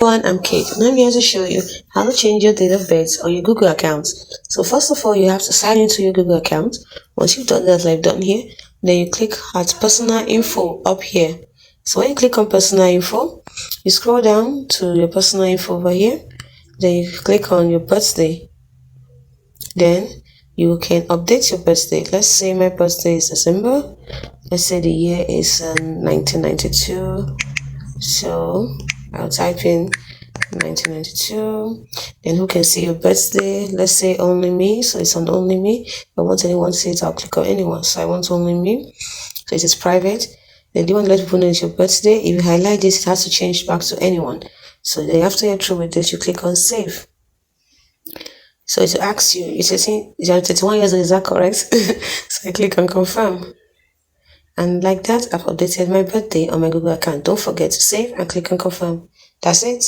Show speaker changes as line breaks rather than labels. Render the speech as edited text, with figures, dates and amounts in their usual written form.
Everyone, I'm Kate and I'm here to show you how to change your date of birth on your Google account. So first of all, you have to sign into your Google account. Once you've done that, like I've done here, then you click at personal info up here. So when you click on personal info, you scroll down to your personal info over here. Then you click on your birthday. Then you can update your birthday. Let's say my birthday is December. Let's say the year is 1992. So I'll type in 1992. Then who can see your birthday? Let's say only me. So it's on only me. If I want anyone to see it, I'll click on anyone. So I want only me. So it is private. Then you want to let people know it's your birthday. If you highlight this, it has to change back to anyone. So then after you're through with this, you click on save. So it asks you, it says you're 31 years old, is that correct? So I click on confirm. And like that, I've updated my birthday on my Google account. Don't forget to save and click on confirm. That's it.